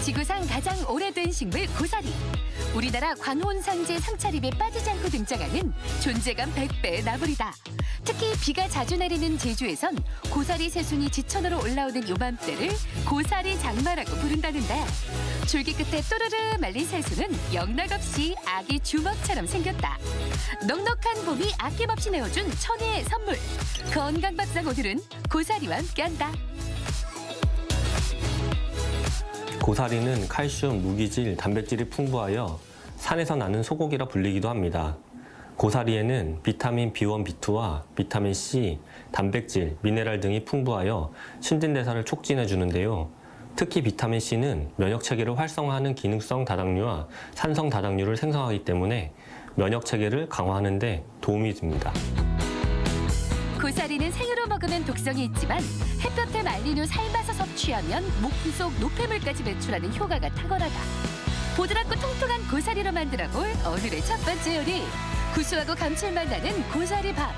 지구상 가장 오래된 식물 고사리. 우리나라 관혼상제 상차림에 빠지지 않고 등장하는 존재감 100배의 나물이다. 특히 비가 자주 내리는 제주에선 고사리 새순이 지천으로 올라오는 요맘때를 고사리 장마라고 부른다는데, 줄기 끝에 또르르 말린 새순은 영락없이 아기 주먹처럼 생겼다. 넉넉한 봄이 아낌없이 내어준 천혜의 선물. 건강밥상 오늘은 고사리와 함께한다. 고사리는 칼슘, 무기질, 단백질이 풍부하여 산에서 나는 소고기라 불리기도 합니다. 고사리에는 비타민 B1, B2와 비타민 C, 단백질, 미네랄 등이 풍부하여 신진대사를 촉진해 주는데요. 특히 비타민 C는 면역체계를 활성화하는 기능성 다당류와 산성 다당류를 생성하기 때문에 면역체계를 강화하는 데 도움이 됩니다. 고사리는 생으로 먹으면 독성이 있지만 햇볕에 말린 후 삶아서 섭취하면 몸속 노폐물까지 배출하는 효과가 탁월하다. 보드랍고 통통한 고사리로 만들어볼 오늘의 첫 번째 요리. 구수하고 감칠맛 나는 고사리밥.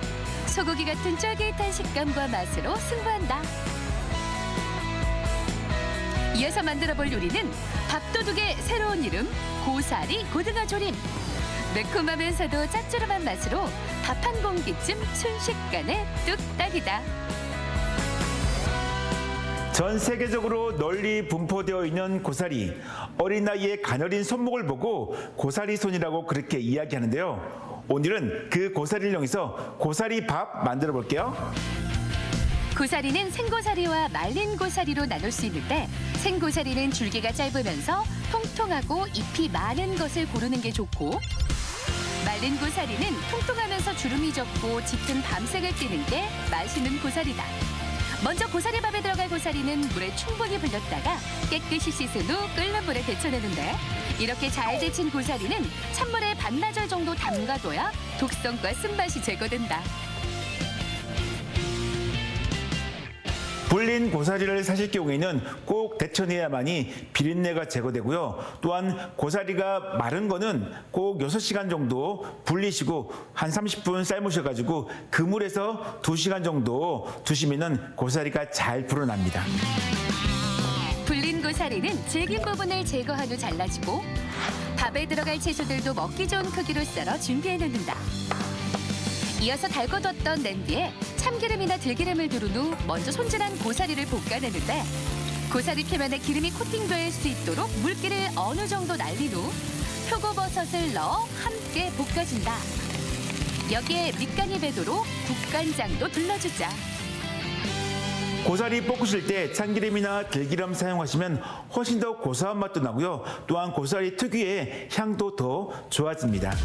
소고기 같은 쫄깃한 식감과 맛으로 승부한다. 이어서 만들어볼 요리는 밥도둑의 새로운 이름, 고사리 고등어 조림. 매콤하면서도 짭조름한 맛으로 밥 한 공기쯤 순식간에 뚝딱이다. 전 세계적으로 널리 분포되어 있는 고사리. 어린 나이에 가녀린 손목을 보고 고사리손이라고 그렇게 이야기하는데요. 오늘은 그 고사리를 이용해서 고사리밥 만들어 볼게요. 고사리는 생고사리와 말린 고사리로 나눌 수 있는데, 생고사리는 줄기가 짧으면서 통통하고 잎이 많은 것을 고르는 게 좋고, 말린 고사리는 통통하면서 주름이 적고 짙은 밤색을 띠는 게 맛있는 고사리다. 먼저 고사리밥에 들어갈 고사리는 물에 충분히 불렸다가 깨끗이 씻은 후 끓는 물에 데쳐내는데, 이렇게 잘 데친 고사리는 찬물에 반나절 정도 담가둬야 독성과 쓴맛이 제거된다. 불린 고사리를 사실 경우에는 꼭 데쳐내야만이 비린내가 제거되고요. 또한 고사리가 마른 거는 꼭 6시간 정도 불리시고 한 30분 삶으셔가지고 그물에서 2시간 정도 두시면은 고사리가 잘 불어납니다. 불린 고사리는 질긴 부분을 제거한 후 잘라주고, 밥에 들어갈 채소들도 먹기 좋은 크기로 썰어 준비해 놓는다. 이어서 달궈뒀던 냄비에 참기름이나 들기름을 두른 후 먼저 손질한 고사리를 볶아내는데, 고사리 표면에 기름이 코팅될 수 있도록 물기를 어느 정도 날린 후 표고버섯을 넣어 함께 볶아준다. 여기에 밑간이 배도록 국간장도 둘러주자. 고사리 볶으실 때 참기름이나 들기름 사용하시면 훨씬 더 고소한 맛도 나고요. 또한 고사리 특유의 향도 더 좋아집니다.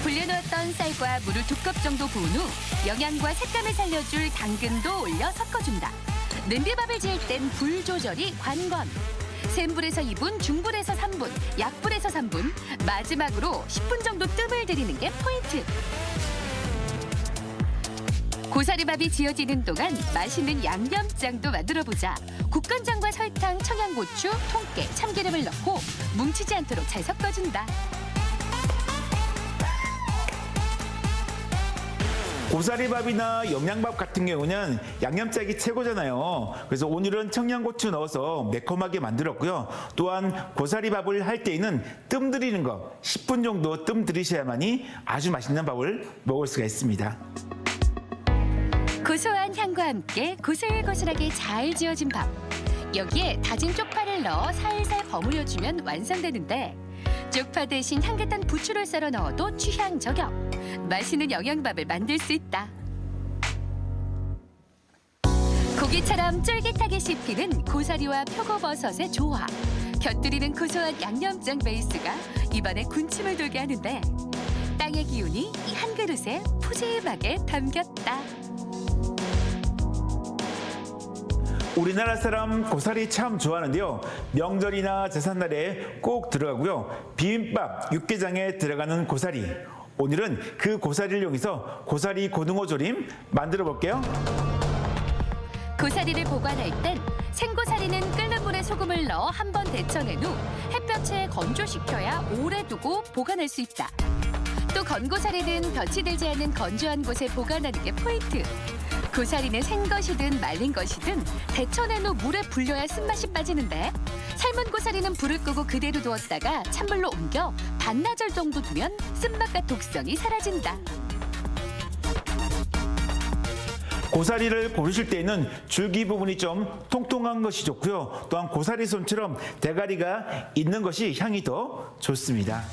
불려놓았던 쌀과 물을 2컵 정도 부은 후 영양과 색감을 살려줄 당근도 올려 섞어준다. 냄비밥을 지을 땐 불 조절이 관건. 센 불에서 2분, 중불에서 3분, 약불에서 3분, 마지막으로 10분 정도 뜸을 들이는 게 포인트. 고사리밥이 지어지는 동안 맛있는 양념장도 만들어보자. 국간장과 설탕, 청양고추, 통깨, 참기름을 넣고 뭉치지 않도록 잘 섞어준다. 고사리밥이나 영양밥 같은 경우는 양념짝이 최고잖아요. 그래서 오늘은 청양고추 넣어서 매콤하게 만들었고요. 또한 고사리밥을 할 때에는 뜸 들이는 거 10분 정도 뜸 들이셔야만이 아주 맛있는 밥을 먹을 수가 있습니다. 고소한 향과 함께 고슬고슬하게 잘 지어진 밥. 여기에 다진 쪽파를 넣어 살살 버무려주면 완성되는데, 쪽파 대신 향긋한 부추를 썰어 넣어도 취향 저격. 맛있는 영양밥을 만들 수 있다. 고기처럼 쫄깃하게 씹히는 고사리와 표고버섯의 조화. 곁들이는 고소한 양념장 베이스가 입안에 군침을 돌게 하는데, 땅의 기운이 이 한 그릇에 푸짐하게 담겼다. 우리나라 사람 고사리 참 좋아하는데요. 명절이나 제삿날에 꼭 들어가고요. 비빔밥, 육개장에 들어가는 고사리. 오늘은 그 고사리를 이용해서 고사리 고등어 조림 만들어 볼게요. 고사리를 보관할 땐 생고사리는 끓는 물에 소금을 넣어 한 번 데쳐낸 후 햇볕에 건조시켜야 오래 두고 보관할 수 있다. 또 건고사리는 볕이 들지 않는 건조한 곳에 보관하는 게 포인트. 고사리는 생것이든 말린 것이든 데쳐낸 후 물에 불려야 쓴맛이 빠지는데 삶은 고사리는 불을 끄고 그대로 두었다가 찬물로 옮겨 반나절 정도 두면 쓴맛과 독성이 사라진다. 고사리를 고르실 때에는 줄기 부분이 좀 통통한 것이 좋고요. 또한 고사리 손처럼 대가리가 있는 것이 향이 더 좋습니다.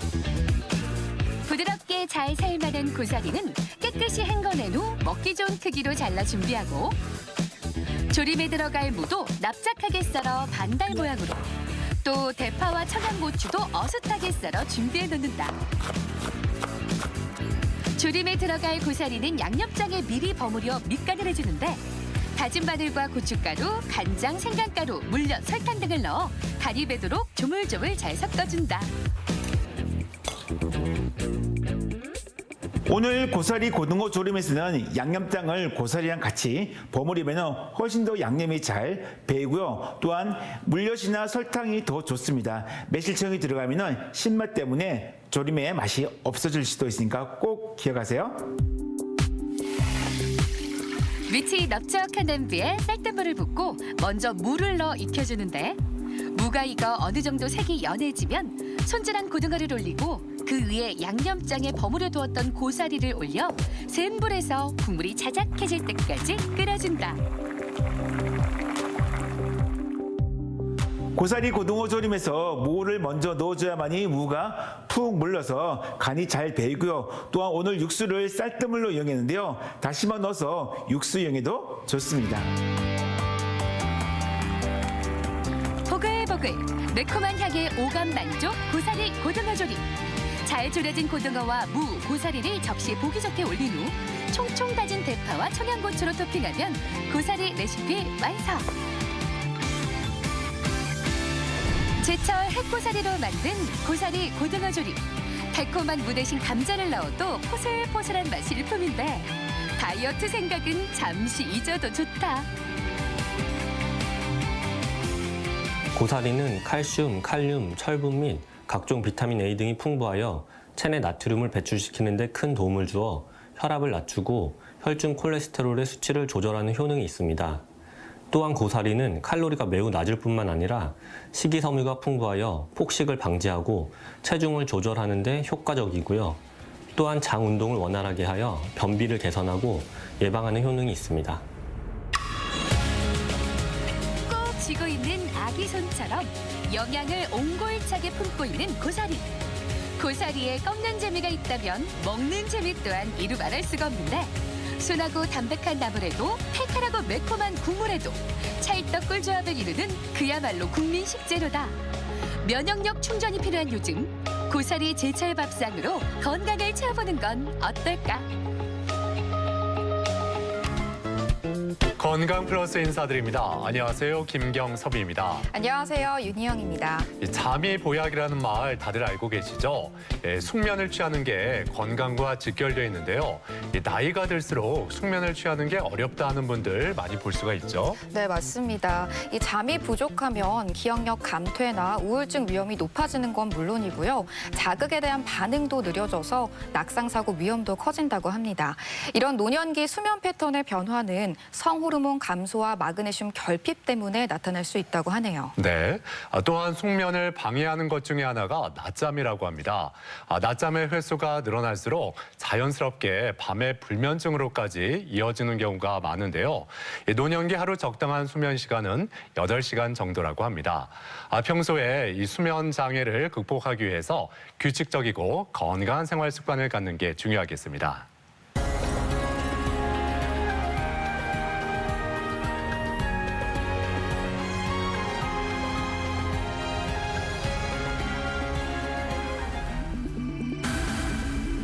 부드럽게 잘 삶아낸 고사리는 깨끗이 헹궈낸 후 먹기 좋은 크기로 잘라 준비하고 조림에 들어갈 무도 납작하게 썰어 반달 모양으로 또 대파와 청양고추도 어슷하게 썰어 준비해 놓는다. 조림에 들어갈 고사리는 양념장에 미리 버무려 밑간을 해주는데 다진 마늘과 고춧가루, 간장, 생강가루, 물엿, 설탕 등을 넣어 간이 배도록 조물조물 잘 섞어준다. 오늘 고사리 고등어 조림에서는 양념장을 고사리랑 같이 버무리면 훨씬 더 양념이 잘 배이고요. 또한 물엿이나 설탕이 더 좋습니다. 매실청이 들어가면 신맛 때문에 조림의 맛이 없어질 수도 있으니까 꼭 기억하세요. 위치 넓적한 냄비에 쌀뜨물을 붓고 먼저 물을 넣어 익혀주는데 무가 익어 어느 정도 색이 연해지면 손질한 고등어를 올리고 그 위에 양념장에 버무려 두었던 고사리를 올려 센 불에서 국물이 자작해질 때까지 끓여준다. 고사리 고등어 조림에서 무를 먼저 넣어줘야만이 무가 푹 물러서 간이 잘 배이고요. 또한 오늘 육수를 쌀뜨물로 이용했는데요. 다시마 넣어서 육수 이용해도 좋습니다. 보글보글 매콤한 향에 오감 만족 고사리 고등어 조림. 잘 졸여진 고등어와 무, 고사리를 접시에 보기 좋게 올린 후 총총 다진 대파와 청양고추로 토핑하면 고사리 레시피 완성. 제철 햇고사리로 만든 고사리 고등어 조림. 달콤한 무 대신 감자를 넣어도 포슬포슬한 맛이 일품인데 다이어트 생각은 잠시 잊어도 좋다. 고사리는 칼슘, 칼륨, 철분 및 각종 비타민 A 등이 풍부하여 체내 나트륨을 배출시키는 데 큰 도움을 주어 혈압을 낮추고 혈중 콜레스테롤의 수치를 조절하는 효능이 있습니다. 또한 고사리는 칼로리가 매우 낮을 뿐만 아니라 식이섬유가 풍부하여 폭식을 방지하고 체중을 조절하는 데 효과적이고요. 또한 장 운동을 원활하게 하여 변비를 개선하고 예방하는 효능이 있습니다. 꼭 쥐고 있는 아기 손처럼 영양을 옹골차게 품고 있는 고사리. 고사리에 꺾는 재미가 있다면 먹는 재미 또한 이루 말할 수가 없는데 순하고 담백한 나물에도 칼칼하고 매콤한 국물에도 찰떡 꿀조합을 이루는 그야말로 국민 식재료다. 면역력 충전이 필요한 요즘 고사리 제철 밥상으로 건강을 채워보는 건 어떨까? 건강 플러스 인사드립니다. 안녕하세요. 김경섭입니다. 안녕하세요. 윤희영입니다. 잠이 보약이라는 말 다들 알고 계시죠? 숙면을 취하는 게 건강과 직결되어 있는데요. 나이가 들수록 숙면을 취하는 게 어렵다 하는 분들 많이 볼 수가 있죠. 네, 맞습니다. 이 잠이 부족하면 기억력 감퇴나 우울증 위험이 높아지는 건 물론이고요. 자극에 대한 반응도 느려져서 낙상사고 위험도 커진다고 합니다. 이런 노년기 수면 패턴의 변화는 성호르몬 감소와 마그네슘 결핍 때문에 나타날 수 있다고 하네요. 네. 또한 숙면을 방해하는 것 중에 하나가 낮잠이라고 합니다. 낮잠의 횟수가 늘어날수록 자연스럽게 밤에 불면증으로까지 이어지는 경우가 많은데요. 노년기 하루 적당한 수면 시간은 8시간 정도라고 합니다. 평소에 이 수면 장애를 극복하기 위해서 규칙적이고 건강한 생활 습관을 갖는 게 중요하겠습니다.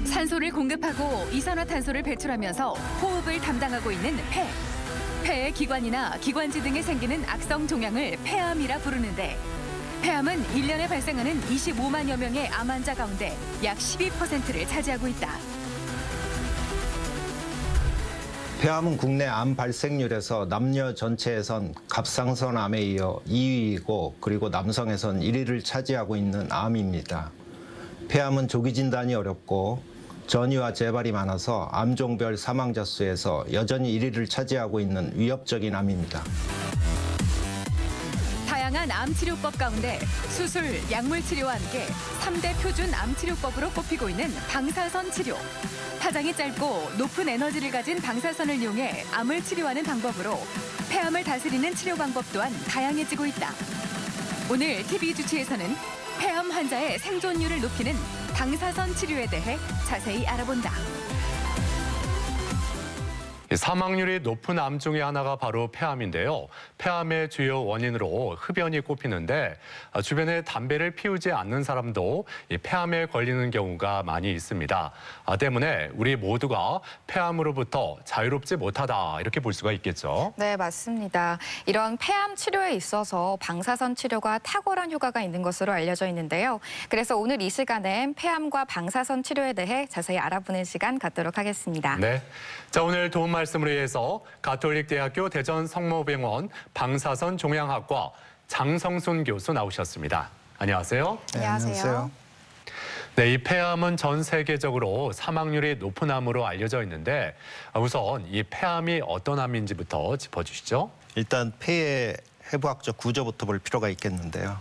산소를 공급하고 이산화탄소를 배출하면서 호흡을 담당하고 있는 폐. 폐의 기관이나 기관지 등에 생기는 악성 종양을 폐암이라 부르는데 폐암은 1년에 발생하는 25만여 명의 암 환자 가운데 약 12%를 차지하고 있다. 폐암은 국내 암 발생률에서 남녀 전체에선 갑상선 암에 이어 2위이고 그리고 남성에선 1위를 차지하고 있는 암입니다. 폐암은 조기 진단이 어렵고 전이와 재발이 많아서 암종별 사망자 수에서 여전히 1위를 차지하고 있는 위협적인 암입니다. 다양한 암 치료법 가운데 수술, 약물 치료와 함께 3대 표준 암 치료법으로 꼽히고 있는 방사선 치료. 파장이 짧고 높은 에너지를 가진 방사선을 이용해 암을 치료하는 방법으로 폐암을 다스리는 치료 방법 또한 다양해지고 있다. 오늘 TV 주치에서는 폐암 환자의 생존율을 높이는 방사선 치료에 대해 자세히 알아본다. 사망률이 높은 암 중에 하나가 바로 폐암인데요. 폐암의 주요 원인으로 흡연이 꼽히는데 주변에 담배를 피우지 않는 사람도 이 폐암에 걸리는 경우가 많이 있습니다. 때문에 우리 모두가 폐암으로부터 자유롭지 못하다 이렇게 볼 수가 있겠죠. 네, 맞습니다. 이런 폐암 치료에 있어서 방사선 치료가 탁월한 효과가 있는 것으로 알려져 있는데요. 그래서 오늘 이 시간엔 폐암과 방사선 치료에 대해 자세히 알아보는 시간 갖도록 하겠습니다. 네. 자, 오늘 도움 말씀을 위해서 가톨릭대학교 대전성모병원 방사선 종양학과 장성순 교수 나오셨습니다. 안녕하세요. 네, 안녕하세요. 네, 이 폐암은 전 세계적으로 사망률이 높은 암으로 알려져 있는데 우선 이 폐암이 어떤 암인지부터 짚어주시죠. 일단 폐의 해부학적 구조부터 볼 필요가 있겠는데요.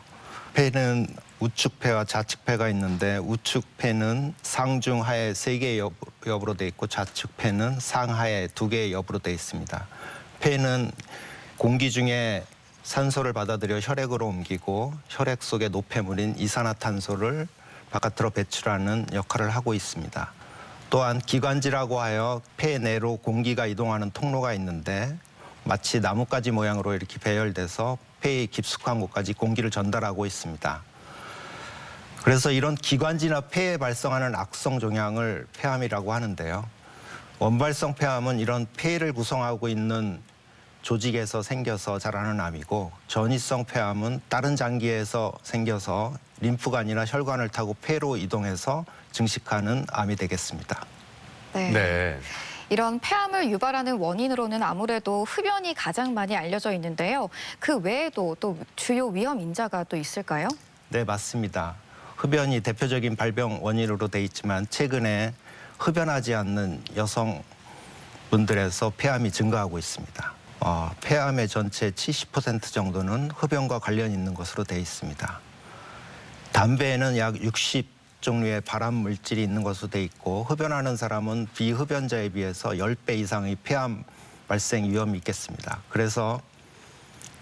폐는 우측폐와 좌측폐가 있는데 우측폐는 상중하에 3개의 엽으로 돼 있고 좌측폐는 상하에 2개의 엽으로 돼 있습니다. 폐는 공기 중에 산소를 받아들여 혈액으로 옮기고 혈액 속의 노폐물인 이산화탄소를 바깥으로 배출하는 역할을 하고 있습니다. 또한 기관지라고 하여 폐 내로 공기가 이동하는 통로가 있는데 마치 나뭇가지 모양으로 이렇게 배열돼서 폐의 깊숙한 곳까지 공기를 전달하고 있습니다. 그래서 이런 기관지나 폐에 발생하는 악성 종양을 폐암이라고 하는데요. 원발성 폐암은 이런 폐를 구성하고 있는 조직에서 생겨서 자라는 암이고 전이성 폐암은 다른 장기에서 생겨서 림프관이나 혈관을 타고 폐로 이동해서 증식하는 암이 되겠습니다. 네. 이런 폐암을 유발하는 원인으로는 아무래도 흡연이 가장 많이 알려져 있는데요. 그 외에도 또 주요 위험 인자가 또 있을까요? 네, 맞습니다. 흡연이 대표적인 발병 원인으로 돼 있지만 최근에 흡연하지 않는 여성분들에서 폐암이 증가하고 있습니다. 폐암의 전체 70% 정도는 흡연과 관련이 있는 것으로 돼 있습니다. 담배에는 약 60종류의 발암 물질이 있는 것으로 돼 있고 흡연하는 사람은 비흡연자에 비해서 10배 이상의 폐암 발생 위험이 있겠습니다. 그래서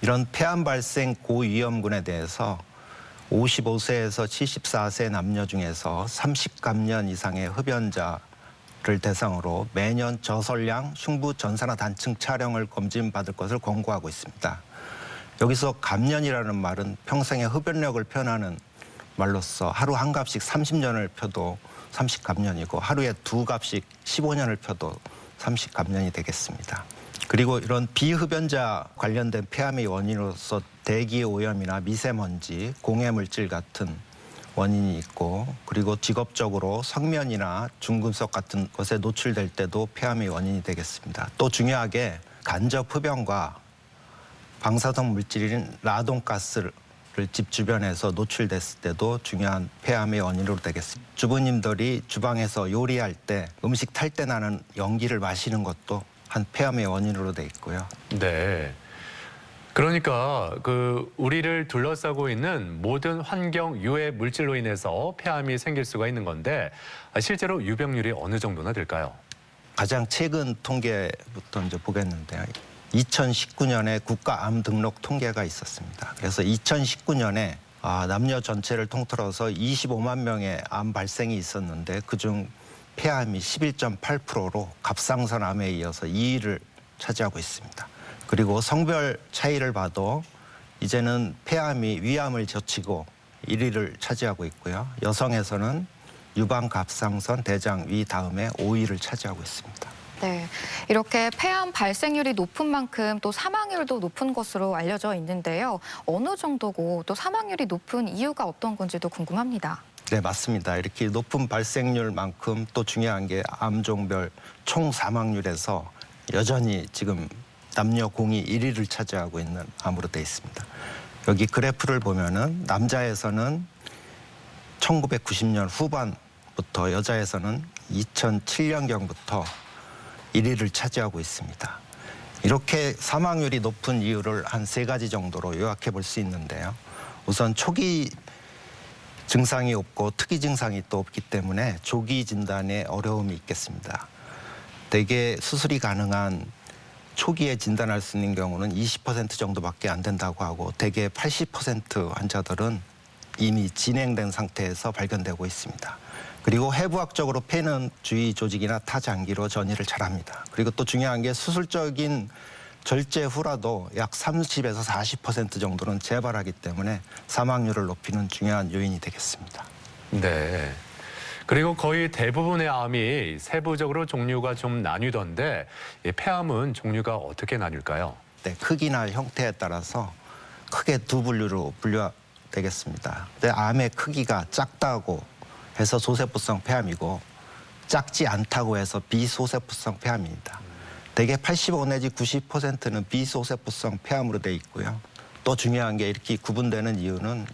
이런 폐암 발생 고위험군에 대해서 55세에서 74세 남녀 중에서 30감년 이상의 흡연자를 대상으로 매년 저설량 흉부 전산화 단층 촬영을 검진받을 것을 권고하고 있습니다. 여기서 감년이라는 말은 평생의 흡연력을 표현하는 말로써 하루 한 갑씩 30년을 펴도 30감년이고 하루에 2갑씩 15년을 펴도 30감년이 되겠습니다. 그리고 이런 비흡연자 관련된 폐암의 원인으로서 대기 오염이나 미세먼지, 공해물질 같은 원인이 있고 그리고 직업적으로 석면이나 중금속 같은 것에 노출될 때도 폐암의 원인이 되겠습니다. 또 중요하게 간접 흡연과 방사성 물질인 라돈가스를 집 주변에서 노출됐을 때도 중요한 폐암의 원인으로 되겠습니다. 주부님들이 주방에서 요리할 때 음식 탈 때 나는 연기를 마시는 것도 한 폐암의 원인으로 돼 있고요. 네. 그러니까 우리를 둘러싸고 있는 모든 환경 유해 물질로 인해서 폐암이 생길 수가 있는 건데 실제로 유병률이 어느 정도나 될까요? 가장 최근 통계부터 이제 보겠는데요. 2019년에 국가암 등록 통계가 있었습니다. 그래서 2019년에 남녀 전체를 통틀어서 25만 명의 암 발생이 있었는데 그중 폐암이 11.8%로 갑상선 암에 이어서 2위를 차지하고 있습니다. 그리고 성별 차이를 봐도 이제는 폐암이 위암을 제치고 1위를 차지하고 있고요. 여성에서는 유방, 갑상선, 대장, 위 다음에 5위를 차지하고 있습니다. 네, 이렇게 폐암 발생률이 높은 만큼 또 사망률도 높은 것으로 알려져 있는데요. 어느 정도고 또 사망률이 높은 이유가 어떤 건지도 궁금합니다. 네, 맞습니다. 이렇게 높은 발생률만큼 또 중요한 게 암종별 총 사망률에서 여전히 지금 남녀 공이 1위를 차지하고 있는 암으로 되어 있습니다. 여기 그래프를 보면은 남자에서는 1990년 후반부터 여자에서는 2007년경부터 1위를 차지하고 있습니다. 이렇게 사망률이 높은 이유를 한 3가지 정도로 요약해 볼 수 있는데요. 우선 초기 증상이 없고 특이 증상이 또 없기 때문에 조기 진단에 어려움이 있겠습니다. 대개 수술이 가능한 초기에 진단할 수 있는 경우는 20% 정도밖에 안 된다고 하고 대개 80% 환자들은 이미 진행된 상태에서 발견되고 있습니다. 그리고 해부학적으로 폐는 주위 조직이나 타 장기로 전이를 잘합니다. 그리고 또 중요한 게 수술적인 절제 후라도 약 30에서 40% 정도는 재발하기 때문에 사망률을 높이는 중요한 요인이 되겠습니다. 네. 그리고 거의 대부분의 암이 세부적으로 종류가 좀 나뉘던데 이 폐암은 종류가 어떻게 나뉠까요? 네, 크기나 형태에 따라서 크게 두 분류로 분류되겠습니다. 암의 크기가 작다고 해서 소세포성 폐암이고 작지 않다고 해서 비소세포성 폐암입니다. 대개 85 내지 90%는 비소세포성 폐암으로 돼 있고요. 또 중요한 게 이렇게 구분되는 이유는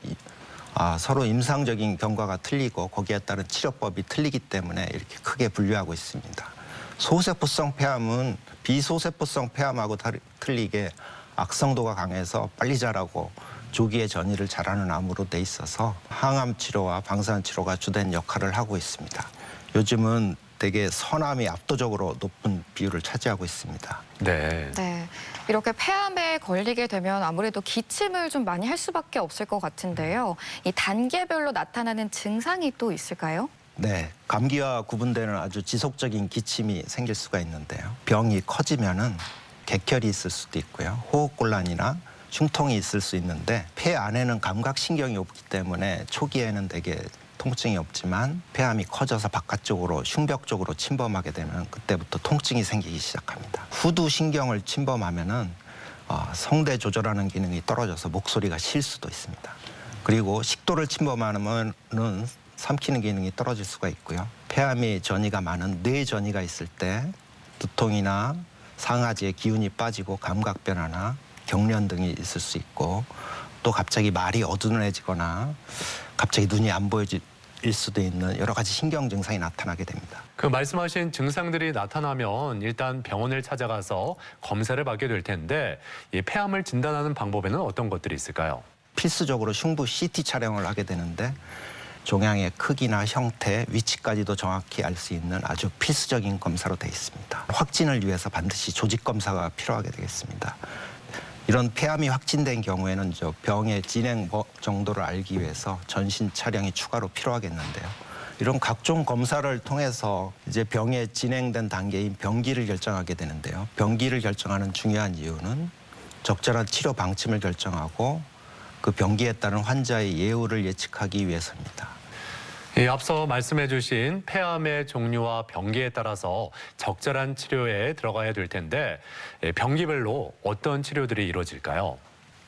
서로 임상적인 경과가 틀리고 거기에 따른 치료법이 틀리기 때문에 이렇게 크게 분류하고 있습니다. 소세포성 폐암은 비소세포성 폐암하고 틀리게 악성도가 강해서 빨리 자라고 조기에 전이를 잘하는 암으로 돼 있어서 항암 치료와 방사선 치료가 주된 역할을 하고 있습니다. 요즘은 되게 선암이 압도적으로 높은 비율을 차지하고 있습니다. 네. 네, 이렇게 폐암에 걸리게 되면 아무래도 기침을 좀 많이 할 수밖에 없을 것 같은데요. 이 단계별로 나타나는 증상이 또 있을까요? 네, 감기와 구분되는 아주 지속적인 기침이 생길 수가 있는데요. 병이 커지면은 객혈이 있을 수도 있고요. 호흡곤란이나 흉통이 있을 수 있는데 폐 안에는 감각신경이 없기 때문에 초기에는 되게 통증이 없지만 폐암이 커져서 바깥쪽으로 흉벽 쪽으로 침범하게 되면 그때부터 통증이 생기기 시작합니다. 후두신경을 침범하면은 성대 조절하는 기능이 떨어져서 목소리가 쉴 수도 있습니다. 그리고 식도를 침범하면은 삼키는 기능이 떨어질 수가 있고요. 폐암이 전이가 많은 뇌 전이가 있을 때 두통이나 상하지의 기운이 빠지고 감각 변화나 경련 등이 있을 수 있고 또 갑자기 말이 어두워지거나 갑자기 눈이 안 보여질 수도 있는 여러 가지 신경 증상이 나타나게 됩니다. 그 말씀하신 증상들이 나타나면 일단 병원을 찾아가서 검사를 받게 될 텐데 이 폐암을 진단하는 방법에는 어떤 것들이 있을까요? 필수적으로 흉부 CT 촬영을 하게 되는데 종양의 크기나 형태, 위치까지도 정확히 알 수 있는 아주 필수적인 검사로 되어 있습니다. 확진을 위해서 반드시 조직 검사가 필요하게 되겠습니다. 이런 폐암이 확진된 경우에는 병의 진행 정도를 알기 위해서 전신 촬영이 추가로 필요하겠는데요. 이런 각종 검사를 통해서 이제 병의 진행된 단계인 병기를 결정하게 되는데요. 병기를 결정하는 중요한 이유는 적절한 치료 방침을 결정하고 그 병기에 따른 환자의 예후를 예측하기 위해서입니다. 앞서 말씀해 주신 폐암의 종류와 병기에 따라서 적절한 치료에 들어가야 될 텐데 병기별로 어떤 치료들이 이루어질까요?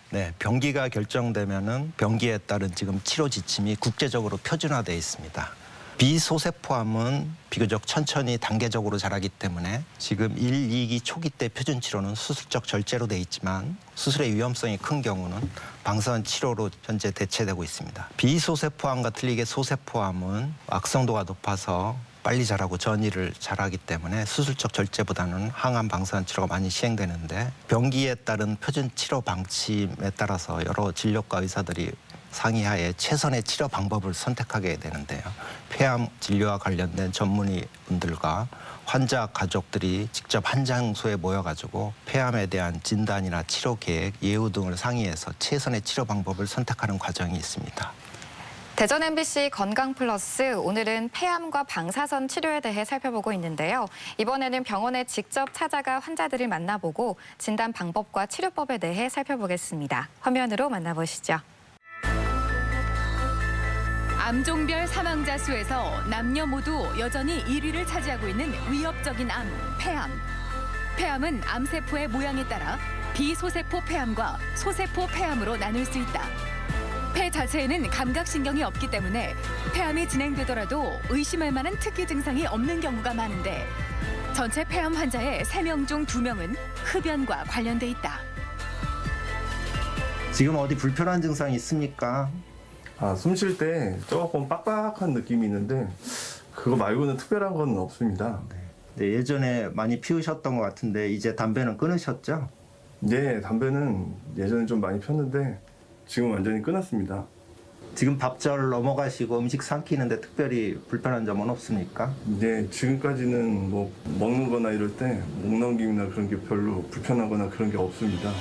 네, 병기가 결정되면은 병기에 따른 지금 치료 지침이 국제적으로 표준화되어 있습니다. 비소세포암은 비교적 천천히 단계적으로 자라기 때문에 지금 1, 2기 초기 때 표준 치료는 수술적 절제로 돼 있지만 수술의 위험성이 큰 경우는 방사선 치료로 현재 대체되고 있습니다. 비소세포암과 틀리게 소세포암은 악성도가 높아서 빨리 자라고 전이를 잘하기 때문에 수술적 절제보다는 항암 방사선 치료가 많이 시행되는데 병기에 따른 표준 치료 방침에 따라서 여러 진료과 의사들이 상의하에 최선의 치료 방법을 선택하게 되는데요. 폐암 진료와 관련된 전문의분들과 환자 가족들이 직접 한 장소에 모여가지고 폐암에 대한 진단이나 치료 계획, 예후 등을 상의해서 최선의 치료 방법을 선택하는 과정이 있습니다. 대전 MBC 건강플러스 오늘은 폐암과 방사선 치료에 대해 살펴보고 있는데요. 이번에는 병원에 직접 찾아가 환자들을 만나보고 진단 방법과 치료법에 대해 살펴보겠습니다. 화면으로 만나보시죠. 암종별 사망자 수에서 남녀 모두 여전히 1위를 차지하고 있는 위협적인 암, 폐암. 폐암은 암세포의 모양에 따라 비소세포 폐암과 소세포 폐암으로 나눌 수 있다. 폐 자체에는 감각신경이 없기 때문에 폐암이 진행되더라도 의심할 만한 특이 증상이 없는 경우가 많은데 전체 폐암 환자의 3명 중 2명은 흡연과 관련돼 있다. 지금 어디 불편한 증상이 있습니까? 숨 쉴 때 조금 빡빡한 느낌이 있는데 그거 말고는 특별한 건 없습니다. 네, 예전에 많이 피우셨던 것 같은데 이제 담배는 끊으셨죠? 네, 담배는 예전에 좀 많이 폈는데 지금 완전히 끊었습니다. 지금 밥절 넘어가시고 음식 삼키는데 특별히 불편한 점은 없습니까? 네, 지금까지는 뭐 먹는 거나 이럴 때 목 넘김이나 그런 게 별로 불편하거나 그런 게 없습니다.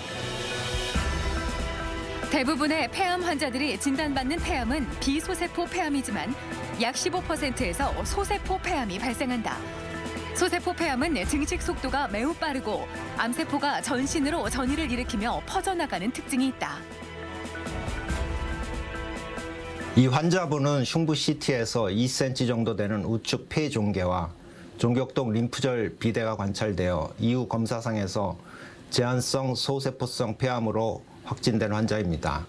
대부분의 폐암 환자들이 진단받는 폐암은 비소세포 폐암이지만 약 15%에서 소세포 폐암이 발생한다. 소세포 폐암은 증식 속도가 매우 빠르고 암세포가 전신으로 전이를 일으키며 퍼져나가는 특징이 있다. 이 환자분은 흉부 CT에서 2cm 정도 되는 우측 폐 종괴와 종격동 림프절 비대가 관찰되어 이후 검사상에서 제한성 소세포성 폐암으로 확진된 환자입니다.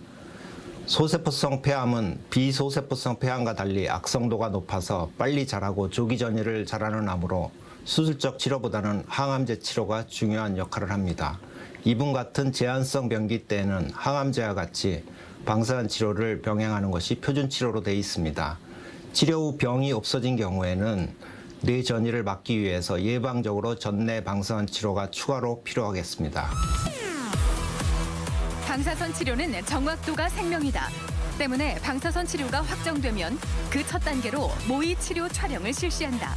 소세포성 폐암은 비소세포성 폐암과 달리 악성도가 높아서 빨리 자라고 조기 전이를 잘하는 암으로 수술적 치료보다는 항암제 치료가 중요한 역할을 합니다. 이분 같은 제한성 병기 때에는 항암제와 같이 방사선 치료를 병행하는 것이 표준 치료로 되어 있습니다. 치료 후 병이 없어진 경우에는 뇌 전이를 막기 위해서 예방적으로 전내 방사선 치료가 추가로 필요하겠습니다. 방사선 치료는 정확도가 생명이다. 때문에 방사선 치료가 확정되면 그 첫 단계로 모의 치료 촬영을 실시한다.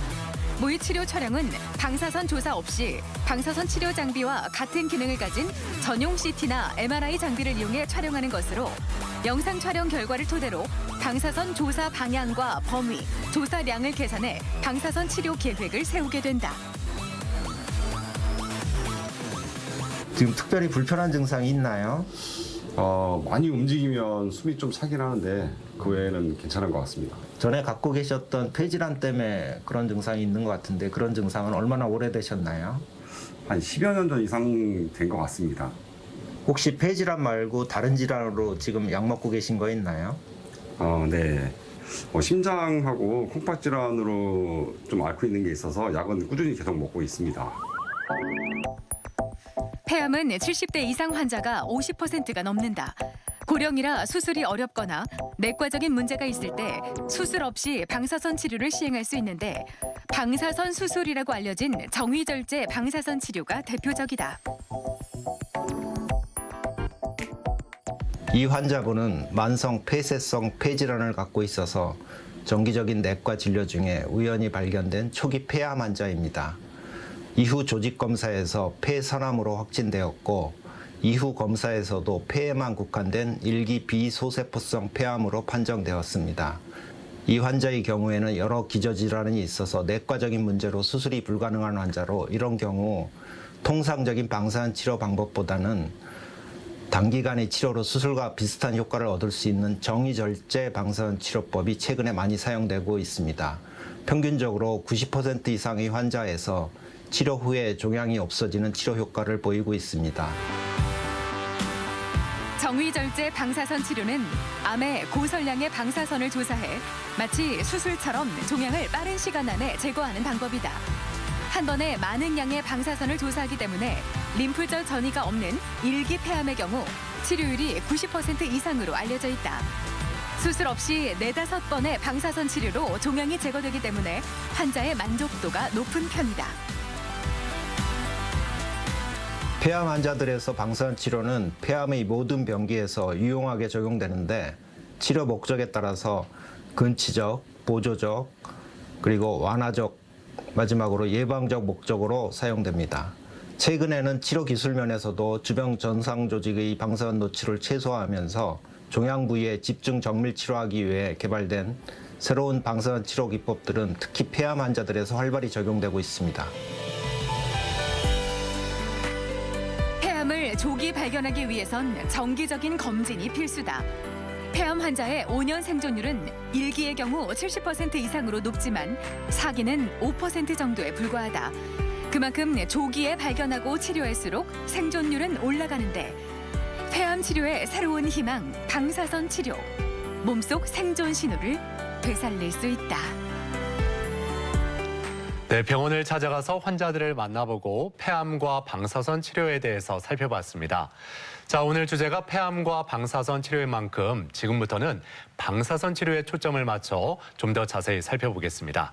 모의 치료 촬영은 방사선 조사 없이 방사선 치료 장비와 같은 기능을 가진 전용 CT나 MRI 장비를 이용해 촬영하는 것으로 영상 촬영 결과를 토대로 방사선 조사 방향과 범위, 조사량을 계산해 방사선 치료 계획을 세우게 된다. 지금 특별히 불편한 증상이 있나요? 많이 움직이면 숨이 좀 차긴 하는데 그 외에는 괜찮은 것 같습니다. 전에 갖고 계셨던 폐질환 때문에 그런 증상이 있는 것 같은데 그런 증상은 얼마나 오래되셨나요? 한 10여 년 전 이상 된 것 같습니다. 혹시 폐질환 말고 다른 질환으로 지금 약 먹고 계신 거 있나요? 네. 심장하고 콩팥 질환으로 좀 앓고 있는 게 있어서 약은 꾸준히 계속 먹고 있습니다. 폐암은 70대 이상 환자가 50%가 넘는다. 고령이라 수술이 어렵거나 내과적인 문제가 있을 때 수술 없이 방사선 치료를 시행할 수 있는데 방사선 수술이라고 알려진 정위절제 방사선 치료가 대표적이다. 이 환자분은 만성 폐쇄성 폐질환을 갖고 있어서 정기적인 내과 진료 중에 우연히 발견된 초기 폐암 환자입니다. 이후 조직 검사에서 폐선암으로 확진되었고 이후 검사에서도 폐에만 국한된 일기 비소세포성 폐암으로 판정되었습니다. 이 환자의 경우에는 여러 기저질환이 있어서 내과적인 문제로 수술이 불가능한 환자로 이런 경우 통상적인 방사선 치료 방법보다는 단기간의 치료로 수술과 비슷한 효과를 얻을 수 있는 정위절제 방사선 치료법이 최근에 많이 사용되고 있습니다. 평균적으로 90% 이상의 환자에서 치료 후에 종양이 없어지는 치료 효과를 보이고 있습니다. 정위절제 방사선 치료는 암의 고설량의 방사선을 조사해 마치 수술처럼 종양을 빠른 시간 안에 제거하는 방법이다. 한 번에 많은 양의 방사선을 조사하기 때문에 림프절 전이가 없는 일기 폐암의 경우 치료율이 90% 이상으로 알려져 있다. 수술 없이 4-5번의 방사선 치료로 종양이 제거되기 때문에 환자의 만족도가 높은 편이다. 폐암 환자들에서 방사선 치료는 폐암의 모든 병기에서 유용하게 적용되는데 치료 목적에 따라서 근치적, 보조적, 그리고 완화적, 마지막으로 예방적 목적으로 사용됩니다. 최근에는 치료 기술 면에서도 주변 전상 조직의 방사선 노출을 최소화하면서 종양 부위에 집중 정밀 치료하기 위해 개발된 새로운 방사선 치료 기법들은 특히 폐암 환자들에서 활발히 적용되고 있습니다. 폐암을 조기 발견하기 위해선 정기적인 검진이 필수다. 폐암 환자의 5년 생존율은 1기의 경우 70% 이상으로 높지만 4기는 5% 정도에 불과하다. 그만큼 조기에 발견하고 치료할수록 생존율은 올라가는데 폐암 치료의 새로운 희망, 방사선 치료. 몸속 생존 신호를 되살릴 수 있다. 네, 병원을 찾아가서 환자들을 만나보고 폐암과 방사선 치료에 대해서 살펴봤습니다. 자, 오늘 주제가 폐암과 방사선 치료인 만큼 지금부터는 방사선 치료에 초점을 맞춰 좀 더 자세히 살펴보겠습니다.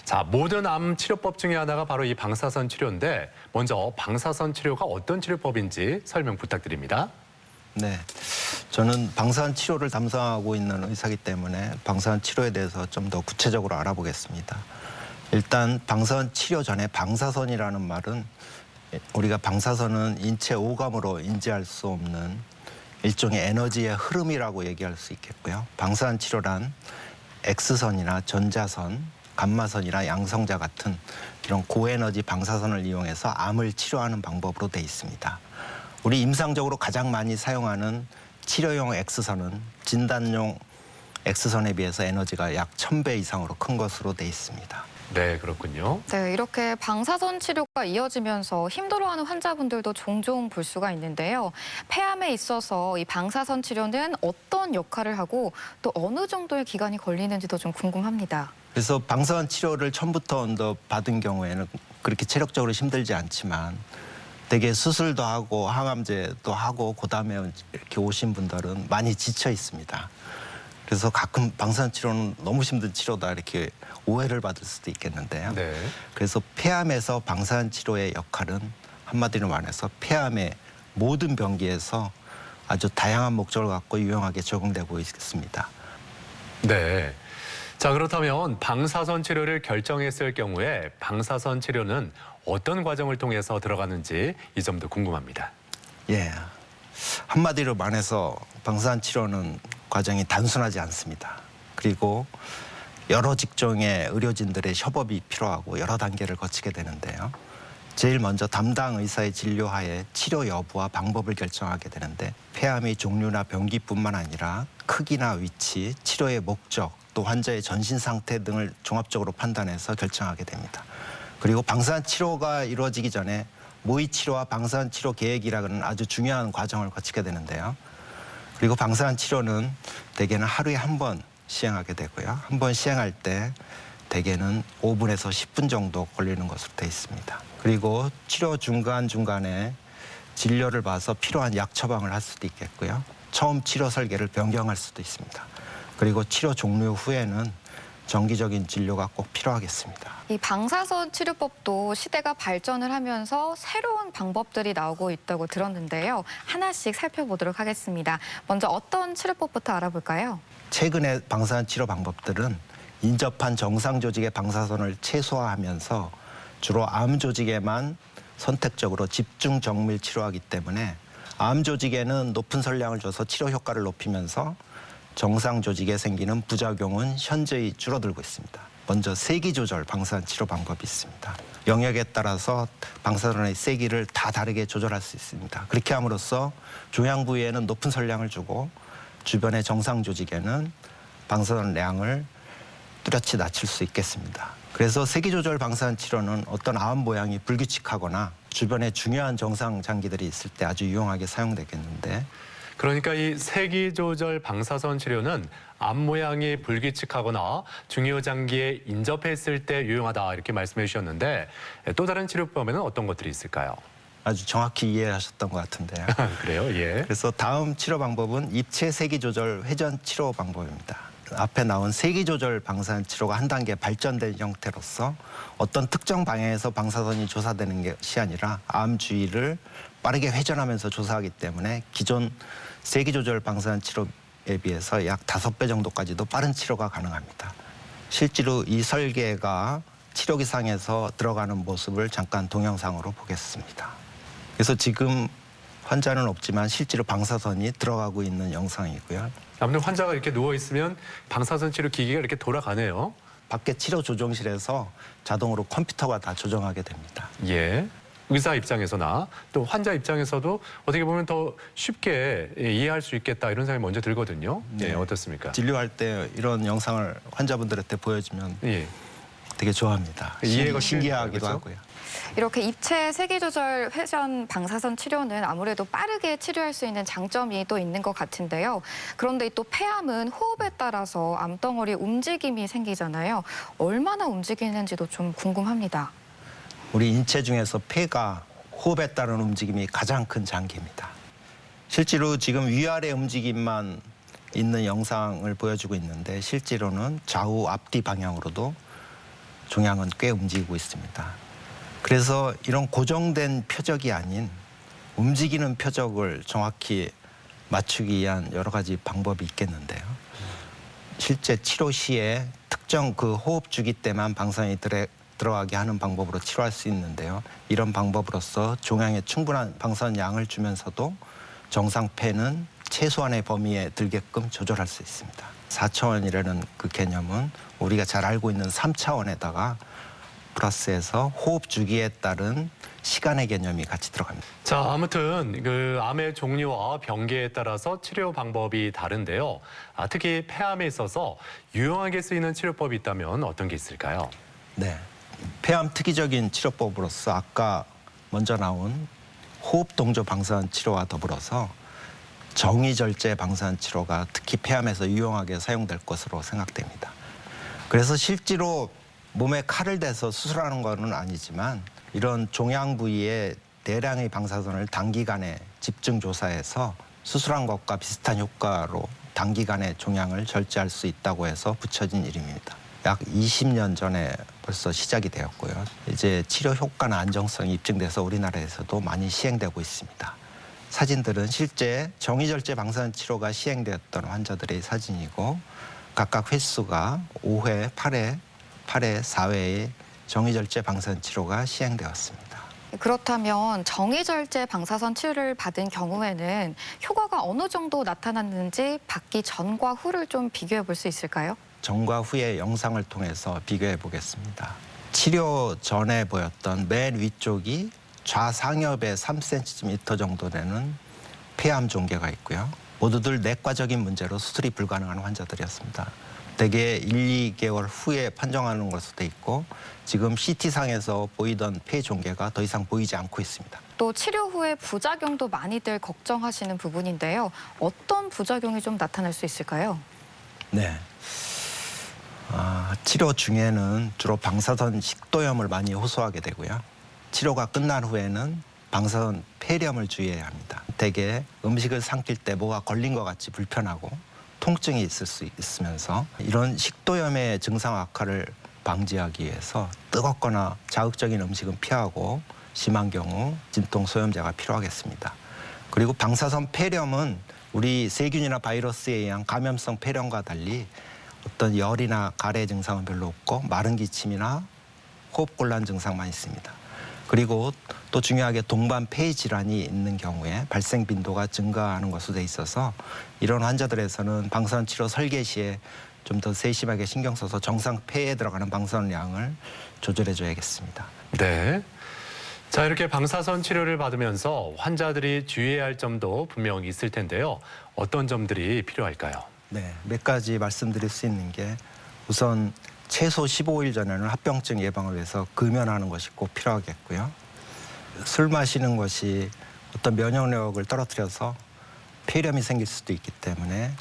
자, 모든 암 치료법 중에 하나가 바로 이 방사선 치료인데 먼저 방사선 치료가 어떤 치료법인지 설명 부탁드립니다. 네, 저는 방사선 치료를 담당하고 있는 의사이기 때문에 방사선 치료에 대해서 좀 더 구체적으로 알아보겠습니다. 일단 방사선 치료 전에 방사선이라는 말은 우리가 방사선은 인체 오감으로 인지할 수 없는 일종의 에너지의 흐름이라고 얘기할 수 있겠고요. 방사선 치료란 X선이나 전자선, 감마선이나 양성자 같은 이런 고에너지 방사선을 이용해서 암을 치료하는 방법으로 돼 있습니다. 우리 임상적으로 가장 많이 사용하는 치료용 X선은 진단용 X선에 비해서 에너지가 약 1000배 이상으로 큰 것으로 돼 있습니다. 네, 그렇군요. 네, 이렇게 방사선 치료가 이어지면서 힘들어하는 환자분들도 종종 볼 수가 있는데요. 폐암에 있어서 이 방사선 치료는 어떤 역할을 하고 또 어느 정도의 기간이 걸리는지도 좀 궁금합니다. 그래서 방사선 치료를 처음부터 받은 경우에는 그렇게 체력적으로 힘들지 않지만 되게 수술도 하고 항암제도 하고 그다음에 이렇게 오신 분들은 많이 지쳐 있습니다. 그래서 가끔 방사선 치료는 너무 힘든 치료다 이렇게 오해를 받을 수도 있겠는데요. 네. 그래서 폐암에서 방사선 치료의 역할은 한마디로 말해서 폐암의 모든 병기에서 아주 다양한 목적을 갖고 유용하게 적용되고 있습니다. 네. 자, 그렇다면 방사선 치료를 결정했을 경우에 방사선 치료는 어떤 과정을 통해서 들어가는지 이 점도 궁금합니다. 예, 한마디로 말해서 방사선 치료는 과정이 단순하지 않습니다. 그리고 여러 직종의 의료진들의 협업이 필요하고 여러 단계를 거치게 되는데요. 제일 먼저 담당 의사의 진료하에 치료 여부와 방법을 결정하게 되는데 폐암의 종류나 병기뿐만 아니라 크기나 위치, 치료의 목적, 또 환자의 전신 상태 등을 종합적으로 판단해서 결정하게 됩니다. 그리고 방사선 치료가 이루어지기 전에 모의 치료와 방사선 치료 계획이라는 아주 중요한 과정을 거치게 되는데요. 그리고 방사선 치료는 대개는 하루에 한 번 시행하게 되고요. 한 번 시행할 때 대개는 5분에서 10분 정도 걸리는 것으로 되어 있습니다. 그리고 치료 중간중간에 진료를 봐서 필요한 약 처방을 할 수도 있겠고요. 처음 치료 설계를 변경할 수도 있습니다. 그리고 치료 종료 후에는 정기적인 진료가 꼭 필요하겠습니다. 이 방사선 치료법도 시대가 발전을 하면서 새로운 방법들이 나오고 있다고 들었는데요. 하나씩 살펴보도록 하겠습니다. 먼저 어떤 치료법부터 알아볼까요? 최근의 방사선 치료 방법들은 인접한 정상 조직의 방사선을 최소화하면서 주로 암 조직에만 선택적으로 집중 정밀 치료하기 때문에 암 조직에는 높은 선량을 줘서 치료 효과를 높이면서 정상 조직에 생기는 부작용은 현저히 줄어들고 있습니다. 먼저 세기 조절 방사선 치료 방법이 있습니다. 영역에 따라서 방사선의 세기를 다 다르게 조절할 수 있습니다. 그렇게 함으로써 종양 부위에는 높은 선량을 주고 주변의 정상 조직에는 방사선 량을 뚜렷이 낮출 수 있겠습니다. 그래서 세기 조절 방사선 치료는 어떤 암 모양이 불규칙하거나 주변에 중요한 정상 장기들이 있을 때 아주 유용하게 사용되겠는데 그러니까 이 세기 조절 방사선 치료는 암 모양이 불규칙하거나 중요 장기에 인접했을 때 유용하다 이렇게 말씀해 주셨는데 또 다른 치료법에는 어떤 것들이 있을까요? 아주 정확히 이해하셨던 것 같은데요. 그래요? 예. 그래서 다음 치료 방법은 입체 세기 조절 회전 치료 방법입니다. 앞에 나온 세기 조절 방사선 치료가 한 단계 발전된 형태로서 어떤 특정 방향에서 방사선이 조사되는 것이 아니라 암 주위를 빠르게 회전하면서 조사하기 때문에 기존 세기 조절 방사선 치료에 비해서 약 5배 정도까지도 빠른 치료가 가능합니다. 실제로 이 설계가 치료기상에서 들어가는 모습을 잠깐 동영상으로 보겠습니다. 그래서 지금 환자는 없지만 실제로 방사선이 들어가고 있는 영상이고요. 아무튼 환자가 이렇게 누워 있으면 방사선 치료 기기가 이렇게 돌아가네요. 밖에 치료 조정실에서 자동으로 컴퓨터가 다 조정하게 됩니다. 예. 의사 입장에서나 또 환자 입장에서도 어떻게 보면 더 쉽게 이해할 수 있겠다 이런 생각이 먼저 들거든요. 네. 예, 어떻습니까? 진료할 때 이런 영상을 환자분들한테 보여주면 예. 되게 좋아합니다. 이해가 신기하기도 그렇죠? 하고요. 이렇게 입체 세기조절 회전 방사선 치료는 아무래도 빠르게 치료할 수 있는 장점이 또 있는 것 같은데요. 그런데 또 폐암은 호흡에 따라서 암덩어리 움직임이 생기잖아요. 얼마나 움직이는지도 좀 궁금합니다. 우리 인체 중에서 폐가 호흡에 따른 움직임이 가장 큰 장기입니다. 실제로 지금 위아래 움직임만 있는 영상을 보여주고 있는데 실제로는 좌우 앞뒤 방향으로도 종양은 꽤 움직이고 있습니다. 그래서 이런 고정된 표적이 아닌 움직이는 표적을 정확히 맞추기 위한 여러 가지 방법이 있겠는데요. 실제 치료 시에 특정 그 호흡 주기 때만 방사선이 들어가게 하는 방법으로 치료할 수 있는데요. 이런 방법으로서 종양에 충분한 방사선 양을 주면서도 정상 폐는 최소한의 범위에 들게끔 조절할 수 있습니다. 4차원이라는 그 개념은 우리가 잘 알고 있는 3차원에다가 플러스해서 호흡 주기에 따른 시간의 개념이 같이 들어갑니다. 자, 아무튼 그 암의 종류와 병기에 따라서 치료 방법이 다른데요. 특히 폐암에 있어서 유용하게 쓰이는 치료법이 있다면 어떤 게 있을까요? 네, 폐암 특이적인 치료법으로서 아까 먼저 나온 호흡 동조 방사선 치료와 더불어서 정의절제 방사선 치료가 특히 폐암에서 유용하게 사용될 것으로 생각됩니다. 그래서 실제로 몸에 칼을 대서 수술하는 것은 아니지만 이런 종양 부위에 대량의 방사선을 단기간에 집중 조사해서 수술한 것과 비슷한 효과로 단기간에 종양을 절제할 수 있다고 해서 붙여진 이름입니다. 약 20년 전에 벌써 시작이 되었고요. 이제 치료 효과나 안정성이 입증돼서 우리나라에서도 많이 시행되고 있습니다. 사진들은 실제 정의절제 방사선 치료가 시행되었던 환자들의 사진이고 각각 횟수가 5회, 8회, 4회의 정의절제 방사선 치료가 시행되었습니다. 그렇다면 정의절제 방사선 치료를 받은 경우에는 효과가 어느 정도 나타났는지 받기 전과 후를 좀 비교해 볼 수 있을까요? 전과 후의 영상을 통해서 비교해 보겠습니다. 치료 전에 보였던 맨 위쪽이 좌상엽의 3cm 정도 되는 폐암 종괴가 있고요. 모두들 내과적인 문제로 수술이 불가능한 환자들이었습니다. 대개 1, 2개월 후에 판정하는 걸 수도 있고 지금 CT상에서 보이던 폐 종괴가 더 이상 보이지 않고 있습니다. 또 치료 후에 부작용도 많이들 걱정하시는 부분인데요. 어떤 부작용이 좀 나타날 수 있을까요? 네. 치료 중에는 주로 방사선 식도염을 많이 호소하게 되고요. 치료가 끝난 후에는 방사선 폐렴을 주의해야 합니다. 대개 음식을 삼킬 때 뭐가 걸린 것 같이 불편하고 통증이 있을 수 있으면서 이런 식도염의 증상 악화를 방지하기 위해서 뜨겁거나 자극적인 음식은 피하고 심한 경우 진통 소염제가 필요하겠습니다. 그리고 방사선 폐렴은 우리 세균이나 바이러스에 의한 감염성 폐렴과 달리 어떤 열이나 가래 증상은 별로 없고 마른 기침이나 호흡곤란 증상만 있습니다. 그리고 또 중요하게 동반 폐 질환이 있는 경우에 발생 빈도가 증가하는 것으로 돼 있어서 이런 환자들에서는 방사선 치료 설계 시에 좀 더 세심하게 신경 써서 정상 폐에 들어가는 방사선 양을 조절해 줘야겠습니다. 네. 자, 이렇게 방사선 치료를 받으면서 환자들이 주의해야 할 점도 분명히 있을 텐데요. 어떤 점들이 필요할까요? 네, 몇 가지 말씀드릴 수 있는 게 우선 최소 15일 전에는 합병증 예방을 위해서 금연하는 것이 꼭 필요하겠고요. 술 마시는 것이 어떤 면역력을 떨어뜨려서 폐렴이 생길 수도 있기 때문에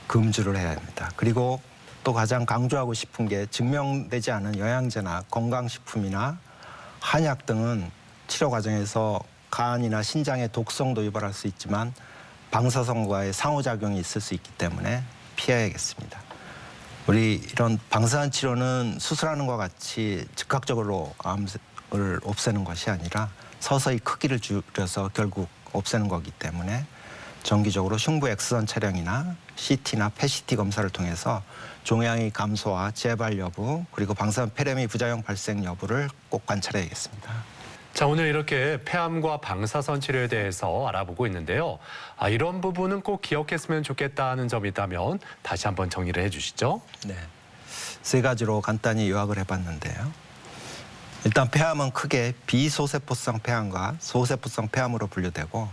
금주를 해야 합니다. 그리고 또 가장 강조하고 싶은 게 증명되지 않은 영양제나 건강식품이나 한약 등은 치료 과정에서 간이나 신장의 독성도 유발할 수 있지만 방사선과의 상호작용이 있을 수 있기 때문에 피해야겠습니다. 우리 이런 방사선 치료는 수술하는 것과 같이 즉각적으로 암을 없애는 것이 아니라 서서히 크기를 줄여서 결국 없애는 거기 때문에 정기적으로 흉부 엑스선 촬영이나 CT나 펫CT 검사를 통해서 종양의 감소와 재발 여부 그리고 방사선 폐렴의 부작용 발생 여부를 꼭 관찰해야겠습니다. 자, 오늘 이렇게 폐암과 방사선 치료에 대해서 알아보고 있는데요. 이런 부분은 꼭 기억했으면 좋겠다는 점이 있다면 다시 한번 정리를 해주시죠. 네, 세 가지로 간단히 요약을 해봤는데요. 일단 폐암은 크게 비소세포성 폐암과 소세포성 폐암으로 분류되고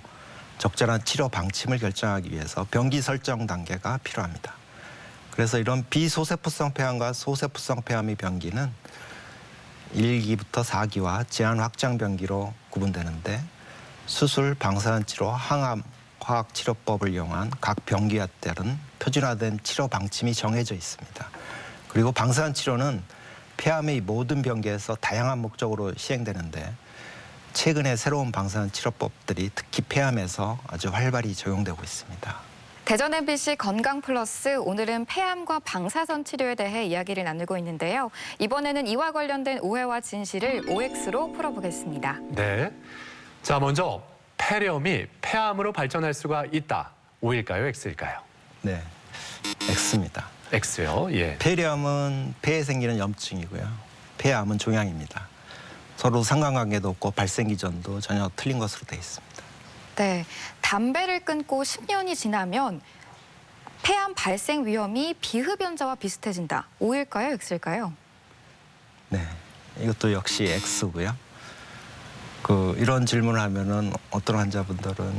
적절한 치료 방침을 결정하기 위해서 병기 설정 단계가 필요합니다. 그래서 이런 비소세포성 폐암과 소세포성 폐암의 병기는 1기부터 4기와 제한 확장 병기로 구분되는데 수술, 방사선 치료, 항암, 화학 치료법을 이용한 각 병기에 따른 표준화된 치료 방침이 정해져 있습니다. 그리고 방사선 치료는 폐암의 모든 병기에서 다양한 목적으로 시행되는데 최근에 새로운 방사선 치료법들이 특히 폐암에서 아주 활발히 적용되고 있습니다. 대전 MBC 건강 플러스, 오늘은 폐암과 방사선 치료에 대해 이야기를 나누고 있는데요. 이번에는 이와 관련된 오해와 진실을 OX로 풀어보겠습니다. 네. 자, 먼저 폐렴이 폐암으로 발전할 수가 있다. O일까요, X일까요? 네, X입니다. X요. 예. 폐렴은 폐에 생기는 염증이고요. 폐암은 종양입니다. 서로 상관관계도 없고 발생 기전도 전혀 틀린 것으로 되어 있습니다. 네, 담배를 끊고 10년이 지나면 폐암 발생 위험이 비흡연자와 비슷해진다. O일까요, X일까요? 네, 이것도 역시 X고요. 이런 질문을 하면은 어떤 환자분들은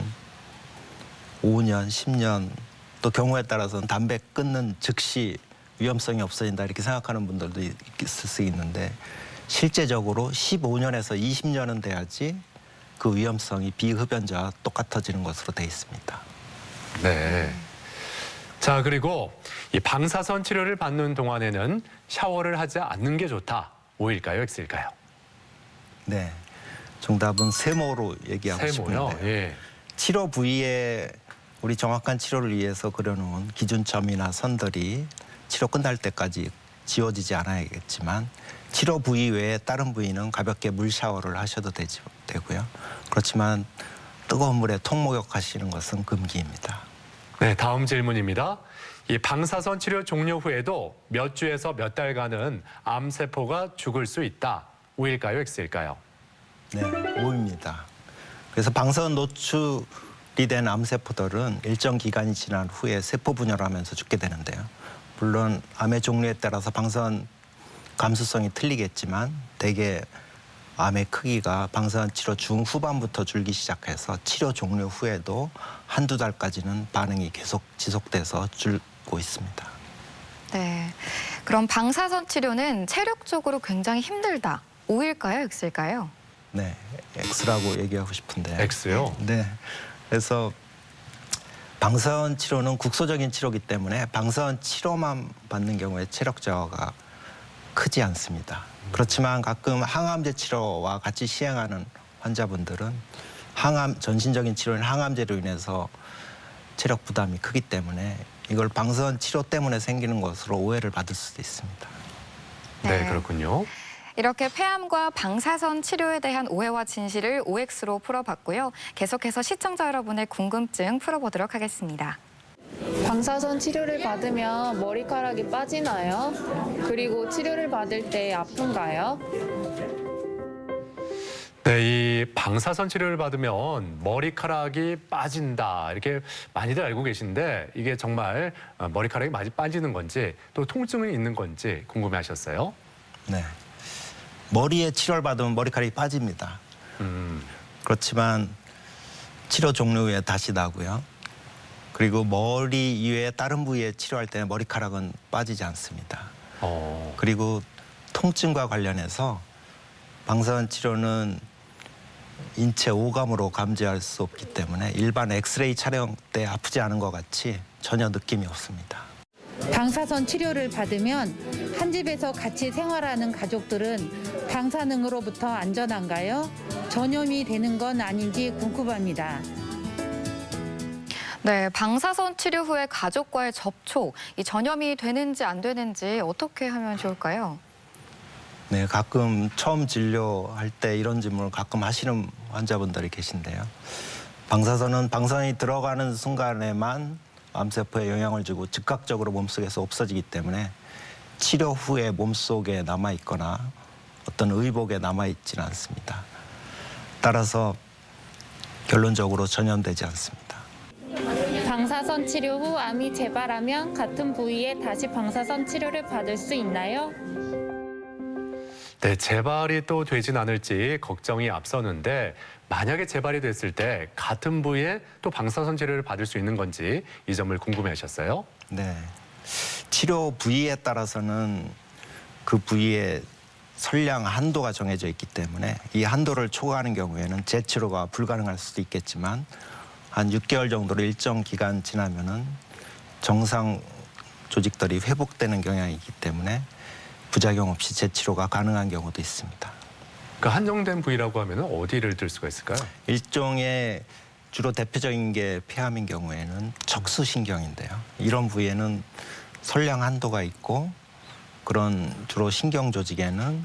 5년, 10년 또 경우에 따라서는 담배 끊는 즉시 위험성이 없어진다 이렇게 생각하는 분들도 있을 수 있는데 실제적으로 15년에서 20년은 돼야지 그 위험성이 비흡연자와 똑같아지는 것으로 되어 있습니다. 네. 자, 그리고 이 방사선 치료를 받는 동안에는 샤워를 하지 않는 게 좋다. O일까요, X일까요? 네, 정답은 세모로 얘기하고 세모요. 싶은데 예. 치료 부위에 우리 정확한 치료를 위해서 그려놓은 기준점이나 선들이 치료 끝날 때까지 지워지지 않아야겠지만 치료 부위 외에 다른 부위는 가볍게 물 샤워를 하셔도 되고요. 그렇지만 뜨거운 물에 통목욕하시는 것은 금기입니다. 네, 다음 질문입니다. 이 방사선 치료 종료 후에도 몇 주에서 몇 달간은 암세포가 죽을 수 있다. O일까요, X일까요? 네, O입니다. 그래서 방사선 노출이 된 암세포들은 일정 기간이 지난 후에 세포 분열하면서 죽게 되는데요. 물론 암의 종류에 따라서 방사선 감수성이 틀리겠지만 대개 암의 크기가 방사선 치료 중후반부터 줄기 시작해서 치료 종료 후에도 한두 달까지는 반응이 계속 지속돼서 줄고 있습니다. 네, 그럼 방사선 치료는 체력적으로 굉장히 힘들다. O일까요, X일까요? 네, X라고 얘기하고 싶은데. X요? 네, 그래서 방사선 치료는 국소적인 치료이기 때문에 방사선 치료만 받는 경우에 체력 저하가 크지 않습니다. 그렇지만 가끔 항암제 치료와 같이 시행하는 환자분들은 전신적인 치료인 항암제로 인해서 체력 부담이 크기 때문에 이걸 방사선 치료 때문에 생기는 것으로 오해를 받을 수도 있습니다. 네, 네. 그렇군요. 이렇게 폐암과 방사선 치료에 대한 오해와 진실을 OX로 풀어봤고요. 계속해서 시청자 여러분의 궁금증 풀어보도록 하겠습니다. 방사선 치료를 받으면 머리카락이 빠지나요? 그리고 치료를 받을 때 아픈가요? 네, 이 방사선 치료를 받으면 머리카락이 빠진다. 이렇게 많이들 알고 계신데 이게 정말 머리카락이 많이 빠지는 건지 또 통증이 있는 건지 궁금해하셨어요? 네, 머리에 치료를 받으면 머리카락이 빠집니다. 그렇지만 치료 종료 후에 다시 나고요. 그리고 머리 이외에 다른 부위에 치료할 때는 머리카락은 빠지지 않습니다. 그리고 통증과 관련해서 방사선 치료는 인체 오감으로 감지할 수 없기 때문에 일반 엑스레이 촬영 때 아프지 않은 것 같이 전혀 느낌이 없습니다. 방사선 치료를 받으면 한 집에서 같이 생활하는 가족들은 방사능으로부터 안전한가요? 전염이 되는 건 아닌지 궁금합니다. 네, 방사선 치료 후에 가족과의 접촉, 이 전염이 되는지 안 되는지 어떻게 하면 좋을까요? 네, 가끔 처음 진료할 때 이런 질문을 가끔 하시는 환자분들이 계신데요. 방사선이 들어가는 순간에만 암세포에 영향을 주고 즉각적으로 몸속에서 없어지기 때문에 치료 후에 몸속에 남아있거나 어떤 의복에 남아있지는 않습니다. 따라서 결론적으로 전염되지 않습니다. 방사선 치료 후 암이 재발하면 같은 부위에 다시 방사선 치료를 받을 수 있나요? 네, 재발이 또 되진 않을지 걱정이 앞서는데 만약에 재발이 됐을 때 같은 부위에 또 방사선 치료를 받을 수 있는 건지 이 점을 궁금해하셨어요? 네, 치료 부위에 따라서는 그 부위에 선량 한도가 정해져 있기 때문에 이 한도를 초과하는 경우에는 재치료가 불가능할 수도 있겠지만 한 6개월 정도로 일정 기간 지나면은 정상 조직들이 회복되는 경향이 있기 때문에 부작용 없이 재치료가 가능한 경우도 있습니다. 그 한정된 부위라고 하면 어디를 들 수가 있을까요? 일종의 주로 대표적인 게 폐암인 경우에는 척수신경인데요. 이런 부위에는 선량 한도가 있고 그런 주로 신경 조직에는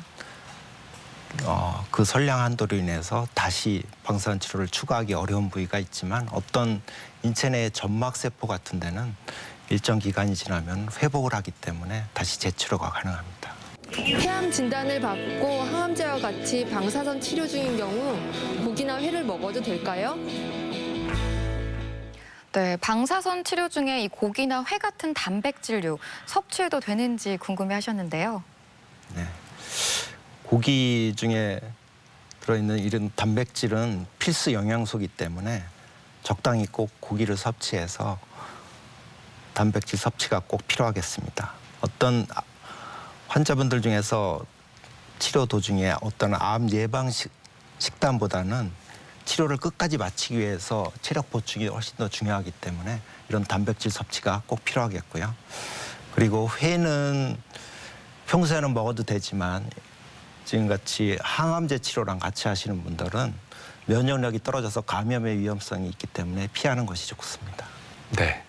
그 선량 한도로 인해서 다시 방사선 치료를 추가하기 어려운 부위가 있지만 어떤 인체 내의 점막 세포 같은 데는 일정 기간이 지나면 회복을 하기 때문에 다시 재치료가 가능합니다. 폐암 진단을 받고 항암제와 같이 방사선 치료 중인 경우 고기나 회를 먹어도 될까요? 네, 방사선 치료 중에 이 고기나 회 같은 단백질류 섭취해도 되는지 궁금해하셨는데요. 네. 고기 중에 들어있는 이런 단백질은 필수 영양소이기 때문에 적당히 꼭 고기를 섭취해서 단백질 섭취가 꼭 필요하겠습니다. 어떤 환자분들 중에서 치료 도중에 어떤 암 예방 식단보다는 치료를 끝까지 마치기 위해서 체력 보충이 훨씬 더 중요하기 때문에 이런 단백질 섭취가 꼭 필요하겠고요. 그리고 회는 평소에는 먹어도 되지만 지금같이 항암제 치료랑 같이 하시는 분들은 면역력이 떨어져서 감염의 위험성이 있기 때문에 피하는 것이 좋습니다. 네.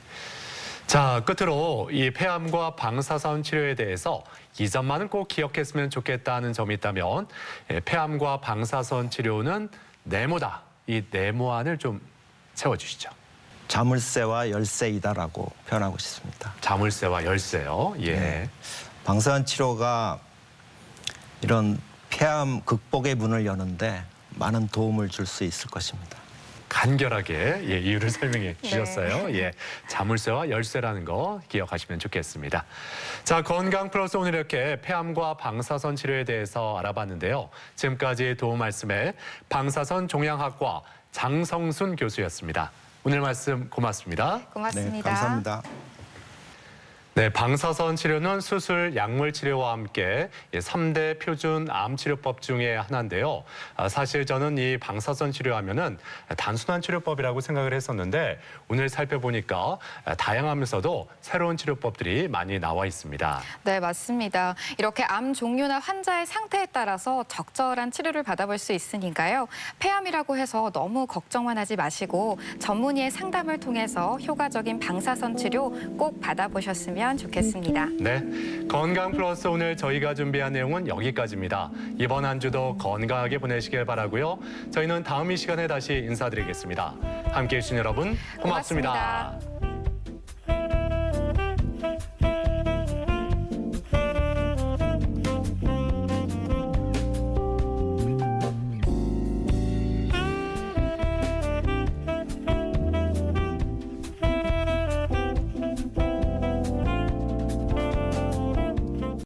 자, 끝으로 이 폐암과 방사선 치료에 대해서 이 점만은 꼭 기억했으면 좋겠다는 점이 있다면 폐암과 방사선 치료는 네모다. 이 네모안을 좀 세워주시죠. 자물쇠와 열쇠이다라고 표현하고 싶습니다. 자물쇠와 열쇠요. 예. 네. 방사선 치료가 이런 폐암 극복의 문을 여는데 많은 도움을 줄 수 있을 것입니다. 간결하게 이유를 설명해 주셨어요. 예, 자물쇠와 열쇠라는 거 기억하시면 좋겠습니다. 자, 건강 플러스 오늘 이렇게 폐암과 방사선 치료에 대해서 알아봤는데요. 지금까지 도움 말씀에 방사선 종양학과 장성순 교수였습니다. 오늘 말씀 고맙습니다. 고맙습니다. 네, 감사합니다. 네, 방사선 치료는 수술, 약물 치료와 함께 3대 표준 암 치료법 중에 하나인데요. 사실 저는 이 방사선 치료하면은 단순한 치료법이라고 생각을 했었는데 오늘 살펴보니까 다양하면서도 새로운 치료법들이 많이 나와 있습니다. 네, 맞습니다. 이렇게 암 종류나 환자의 상태에 따라서 적절한 치료를 받아볼 수 있으니까요. 폐암이라고 해서 너무 걱정만 하지 마시고 전문의의 상담을 통해서 효과적인 방사선 치료 꼭 받아보셨으면 좋겠습니다. 네, 건강 플러스 오늘 저희가 준비한 내용은 여기까지입니다. 이번 한 주도 건강하게 보내시길 바라고요. 저희는 다음 이 시간에 다시 인사드리겠습니다. 함께해 주신 여러분 고맙습니다.